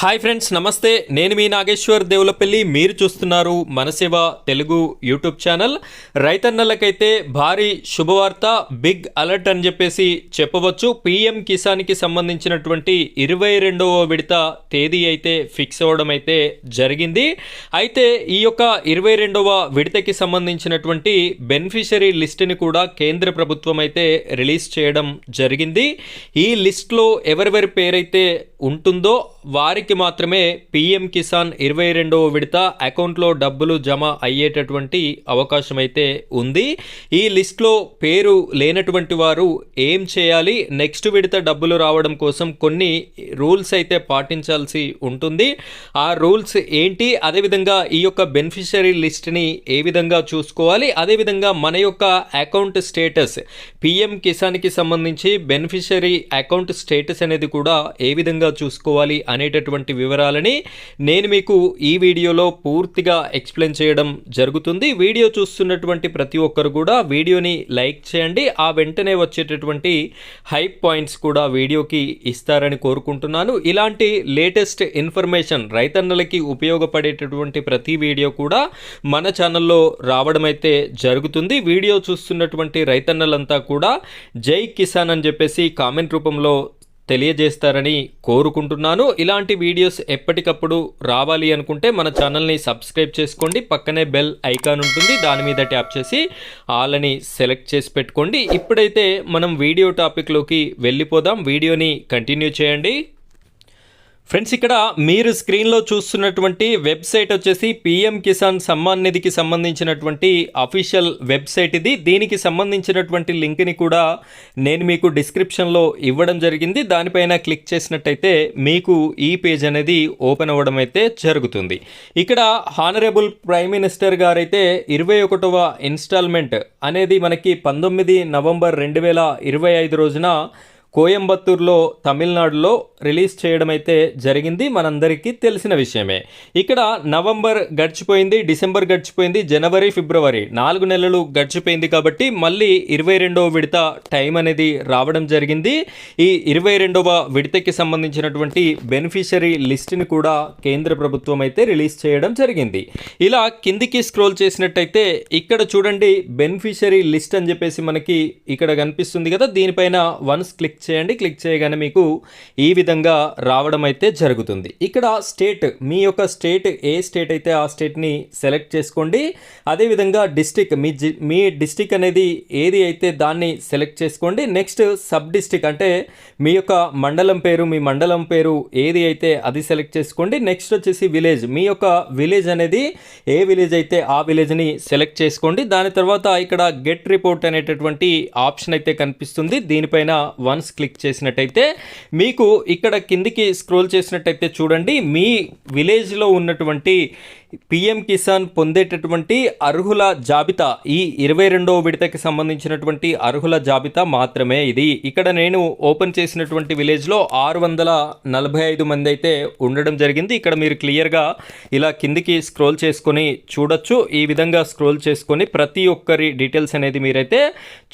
Hi friends, నమస్తే. నేను మీ నాగేశ్వర్ దేవులపల్లి. మీరు చూస్తున్నారు మనసేవ తెలుగు యూట్యూబ్ ఛానల్. రైతన్నలకైతే భారీ శుభవార్త, బిగ్ అలర్ట్ అని చెప్పేసి చెప్పవచ్చు. పిఎం కిసాన్కి సంబంధించినటువంటి 22వ విడత తేదీ అయితే ఫిక్స్ అవ్వడం అయితే జరిగింది. అయితే ఈ యొక్క 22వ విడతకి సంబంధించినటువంటి బెనిఫిషరీ లిస్ట్ని కూడా కేంద్ర ప్రభుత్వం అయితే రిలీజ్ చేయడం జరిగింది. ఈ లిస్ట్లో ఎవరెవరి పేరైతే ఉంటుందో వారికి మాత్రమే పిఎం కిసాన్ 22వ విడత అకౌంట్లో డబ్బులు జమ అయ్యేటటువంటి అవకాశం అయితే ఉంది. ఈ లిస్ట్లో పేరు లేనటువంటి వారు ఏం చేయాలి, నెక్స్ట్ విడత డబ్బులు రావడం కోసం కొన్ని రూల్స్ అయితే పాటించాల్సి ఉంటుంది. ఆ రూల్స్ ఏంటి, అదేవిధంగా ఈ యొక్క బెనిఫిషరీ లిస్ట్ని ఏ విధంగా చూసుకోవాలి, అదేవిధంగా మన యొక్క అకౌంట్ స్టేటస్ పిఎం కిసాన్కి సంబంధించి బెనిఫిషరీ అకౌంట్ స్టేటస్ అనేది కూడా ఏ విధంగా చూసుకోవాలి అనేటటువంటి వివరాలని నేను మీకు ఈ వీడియోలో పూర్తిగా ఎక్స్ప్లెయిన్ చేయడం జరుగుతుంది. వీడియో చూస్తున్నటువంటి ప్రతి ఒక్కరు కూడా వీడియోని లైక్ చేయండి. ఆ వెంటనే వచ్చేటటువంటి హైప్ పాయింట్స్ కూడా వీడియోకి ఇస్తారని కోరుకుంటున్నాను. ఇలాంటి లేటెస్ట్ ఇన్ఫర్మేషన్ రైతన్నలకి ఉపయోగపడేటటువంటి ప్రతి వీడియో కూడా మన ఛానల్లో రావడం అయితే జరుగుతుంది. వీడియో చూస్తున్నటువంటి రైతన్నలంతా కూడా జై కిసాన్ అని చెప్పేసి కామెంట్ రూపంలో తెలియజేస్తారని కోరుకుంటున్నాను. ఇలాంటి వీడియోస్ ఎప్పటికప్పుడు రావాలి అనుకుంటే మన ఛానల్ని సబ్స్క్రైబ్ చేసుకోండి. పక్కనే బెల్ ఐకాన్ ఉంటుంది, దాని మీద ట్యాప్ చేసి ఆల్ అని సెలెక్ట్ చేసి పెట్టుకోండి. ఇప్పుడైతే మనం వీడియో టాపిక్లోకి వెళ్ళిపోదాం. వీడియోని కంటిన్యూ చేయండి. ఫ్రెండ్స్, ఇక్కడ మీరు స్క్రీన్లో చూస్తున్నటువంటి వెబ్సైట్ వచ్చేసి పిఎం కిసాన్ సమ్మాన్ నిధికి సంబంధించినటువంటి అఫీషియల్ వెబ్సైట్ ఇది. దీనికి సంబంధించినటువంటి లింక్ని కూడా నేను మీకు డిస్క్రిప్షన్లో ఇవ్వడం జరిగింది. దానిపైన క్లిక్ చేసినట్టయితే మీకు ఈ పేజ్ అనేది ఓపెన్ అవ్వడం అయితే జరుగుతుంది. ఇక్కడ హానరబుల్ ప్రైమ్ మినిస్టర్ గారైతే 21వ ఇన్స్టాల్మెంట్ అనేది మనకి 19 నవంబర్ 2025 రోజున కోయంబత్తూర్లో తమిళనాడులో రిలీజ్ చేయడం అయితే జరిగింది. మనందరికీ తెలిసిన విషయమే. ఇక్కడ నవంబర్ గడిచిపోయింది, డిసెంబర్ గడిచిపోయింది, జనవరి, ఫిబ్రవరి 4 నెలలు గడిచిపోయింది. కాబట్టి మళ్ళీ 22వ విడత టైం అనేది రావడం జరిగింది. ఈ 22వ విడతకి సంబంధించినటువంటి బెనిఫిషరీ లిస్ట్ని కూడా కేంద్ర ప్రభుత్వం అయితే రిలీజ్ చేయడం జరిగింది. ఇలా కిందికి స్క్రోల్ చేసినట్టయితే ఇక్కడ చూడండి, బెనిఫిషరీ లిస్ట్ అని చెప్పేసి మనకి ఇక్కడ కనిపిస్తుంది కదా. దీనిపైన వన్స్ క్లిక్ చేయండి. క్లిక్ చేయగానే మీకు ఈ విధంగా రావడం అయితే జరుగుతుంది. ఇక్కడ స్టేట్, మీ యొక్క స్టేట్ ఏ స్టేట్ అయితే ఆ స్టేట్ని సెలెక్ట్ చేసుకోండి. అదేవిధంగా డిస్టిక్, మీ డిస్టిక్ అనేది ఏది అయితే దాన్ని సెలెక్ట్ చేసుకోండి. నెక్స్ట్ సబ్ డిస్టిక్ అంటే మీ యొక్క మండలం పేరు, మీ మండలం పేరు ఏది అయితే అది సెలెక్ట్ చేసుకోండి. నెక్స్ట్ వచ్చేసి విలేజ్, మీ యొక్క విలేజ్ అనేది ఏ విలేజ్ అయితే ఆ విలేజ్ని సెలెక్ట్ చేసుకోండి. దాని తర్వాత ఇక్కడ గెట్ రిపోర్ట్ అనేటటువంటి ఆప్షన్ అయితే కనిపిస్తుంది. దీనిపైన వన్స్ క్లిక్ చేసినట్టయితే మీకు ఇక్కడ కిందికి స్క్రోల్ చేసినట్టయితే చూడండి, మీ విలేజ్లో ఉన్నటువంటి పిఎం కిసాన్ పొందేటటువంటి అర్హుల జాబితా, ఈ 22వ విడతకి సంబంధించినటువంటి అర్హుల జాబితా మాత్రమే ఇది. ఇక్కడ నేను ఓపెన్ చేసినటువంటి విలేజ్లో 645 మంది అయితే ఉండడం జరిగింది. ఇక్కడ మీరు క్లియర్గా ఇలా కిందికి స్క్రోల్ చేసుకొని చూడొచ్చు. ఈ విధంగా స్క్రోల్ చేసుకొని ప్రతి ఒక్కరి డీటెయిల్స్ అనేది మీరైతే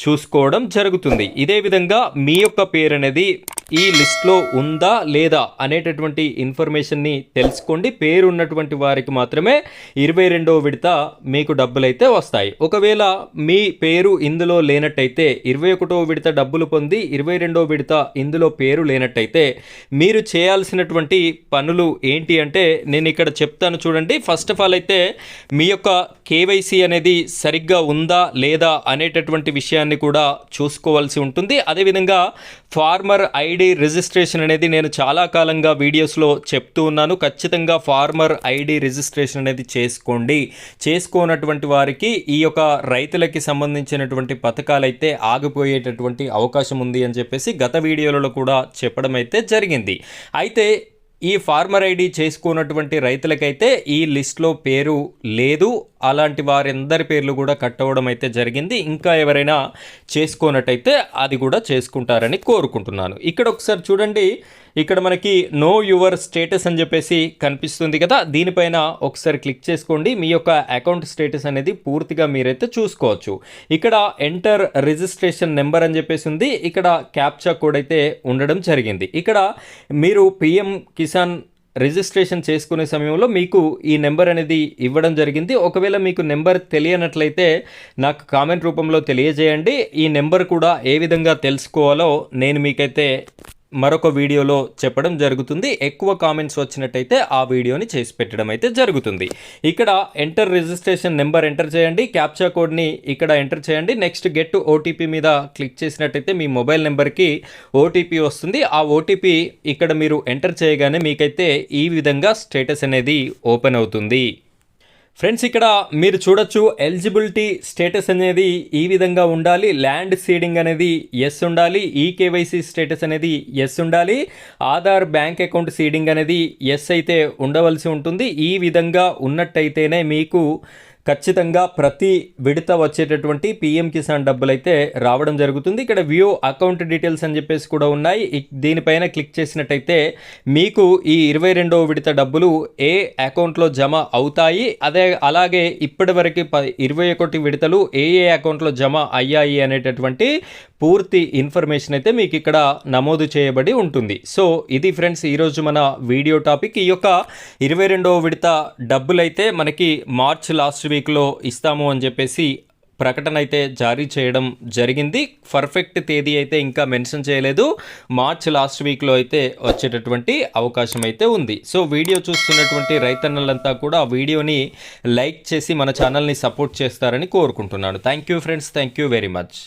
చూసుకోవడం జరుగుతుంది. ఇదే విధంగా మీ యొక్క పేరు అనేది ఈ లిస్ట్లో ఉందా లేదా అనేటటువంటి ఇన్ఫర్మేషన్ని తెలుసుకోండి. పేరు ఉన్నటువంటి వారికి మాత్రమే 22వ విడత మీకు డబ్బులైతే వస్తాయి. ఒకవేళ మీ పేరు ఇందులో లేనట్టయితే, 21వ విడత డబ్బులు పొంది 22వ విడత ఇందులో పేరు లేనట్టయితే మీరు చేయాల్సినటువంటి పనులు ఏంటి అంటే నేను ఇక్కడ చెప్తాను చూడండి. ఫస్ట్ ఆఫ్ ఆల్ అయితే మీ యొక్క కేవైసీ అనేది సరిగ్గా ఉందా లేదా అనేటటువంటి విషయాన్ని కూడా చూసుకోవాల్సి ఉంటుంది. అదేవిధంగా ఫార్మర్ ఐడి రిజిస్ట్రేషన్ అనేది నేను చాలా కాలంగా వీడియోస్లో చెప్తూ ఉన్నాను. ఖచ్చితంగా ఫార్మర్ ఐడి రిజిస్ట్రేషన్ అనేది చేసుకోండి. చేసుకోనటువంటి వారికి ఈ యొక్క రైతులకి సంబంధించినటువంటి పథకాలు అయితే ఆగిపోయేటటువంటి అవకాశం ఉంది అని చెప్పేసి గత వీడియోలలో కూడా చెప్పడం అయితే జరిగింది. అయితే ఈ ఫార్మర్ ఐడి చేసుకున్నటువంటి రైతులకైతే ఈ లిస్ట్లో పేరు లేదు. అలాంటి వారందరి పేర్లు కూడా కట్ అవ్వడం అయితే జరిగింది. ఇంకా ఎవరైనా చేసుకోనట్టయితే అది కూడా చేసుకుంటారని కోరుకుంటున్నాను. ఇక్కడ ఒకసారి చూడండి, ఇక్కడ మనకి నో యువర్ స్టేటస్ అని చెప్పేసి కనిపిస్తుంది కదా. దీనిపైన ఒకసారి క్లిక్ చేసుకోండి. మీ యొక్క అకౌంట్ స్టేటస్ అనేది పూర్తిగా మీరైతే చూసుకోవచ్చు. ఇక్కడ ఎంటర్ రిజిస్ట్రేషన్ నెంబర్ అని చెప్పేసి ఉంది. ఇక్కడ క్యాప్చా కోడ్ అయితే ఉండడం జరిగింది. ఇక్కడ మీరు పిఎం కిసాన్ రిజిస్ట్రేషన్ చేసుకునే సమయంలో మీకు ఈ నెంబర్ అనేది ఇవ్వడం జరిగింది. ఒకవేళ మీకు నెంబర్ తెలియనట్లయితే నాకు కామెంట్ రూపంలో తెలియజేయండి. ఈ నెంబర్ కూడా ఏ విధంగా తెలుసుకోవాలో నేను మీకైతే మరొక వీడియోలో చెప్పడం జరుగుతుంది. ఎక్కువ కామెంట్స్ వచ్చినట్టయితే ఆ వీడియోని చేసి పెట్టడం అయితే జరుగుతుంది. ఇక్కడ ఎంటర్ రిజిస్ట్రేషన్ నెంబర్ ఎంటర్ చేయండి, క్యాప్చా కోడ్ని ఇక్కడ ఎంటర్ చేయండి. నెక్స్ట్ గెట్ ఓటీపీ మీద క్లిక్ చేసినట్టయితే మీ మొబైల్ నెంబర్కి ఓటీపీ వస్తుంది. ఆ ఓటీపీ ఇక్కడ మీరు ఎంటర్ చేయగానే మీకైతే ఈ విధంగా స్టేటస్ అనేది ఓపెన్ అవుతుంది. ఫ్రెండ్స్, ఇక్కడ మీరు చూడొచ్చు ఎలిజిబిలిటీ స్టేటస్ అనేది ఈ విధంగా ఉండాలి. ల్యాండ్ సీడింగ్ అనేది ఎస్ ఉండాలి. ఈకేవైసీ స్టేటస్ అనేది ఎస్ ఉండాలి. ఆధార్ బ్యాంక్ అకౌంట్ సీడింగ్ అనేది ఎస్ అయితే ఉండవలసి ఉంటుంది. ఈ విధంగా ఉన్నట్టయితేనే మీకు ఖచ్చితంగా ప్రతి విడత వచ్చేటటువంటి పిఎం కిసాన్ డబ్బులు అయితే రావడం జరుగుతుంది. ఇక్కడ వ్యూ అకౌంట్ డీటెయిల్స్ అని చెప్పేసి కూడా ఉన్నాయి. దీనిపైన క్లిక్ చేసినట్టయితే మీకు ఈ 22వ విడత డబ్బులు ఏ అకౌంట్లో జమ అవుతాయి, అలాగే ఇప్పటి వరకు 21 విడతలు ఏ అకౌంట్లో జమ అయ్యాయి అనేటటువంటి పూర్తి ఇన్ఫర్మేషన్ అయితే మీకు ఇక్కడ నమోదు చేయబడి ఉంటుంది. సో ఇది ఫ్రెండ్స్ ఈరోజు మన వీడియో టాపిక్. ఈ యొక్క 22వ విడత డబ్బులు అయితే మనకి మార్చ్ లాస్ట్ వీక్లో ఇస్తాము అని చెప్పేసి ప్రకటన అయితే జారీ చేయడం జరిగింది. పర్ఫెక్ట్ తేదీ అయితే ఇంకా మెన్షన్ చేయలేదు. మార్చ్ లాస్ట్ వీక్లో అయితే వచ్చేటటువంటి అవకాశం అయితే ఉంది. సో వీడియో చూస్తున్నటువంటి రైతన్నలంతా కూడా ఆ వీడియోని లైక్ చేసి మన ఛానల్ని సపోర్ట్ చేస్తారని కోరుకుంటున్నాను. Thank you friends, thank you very much.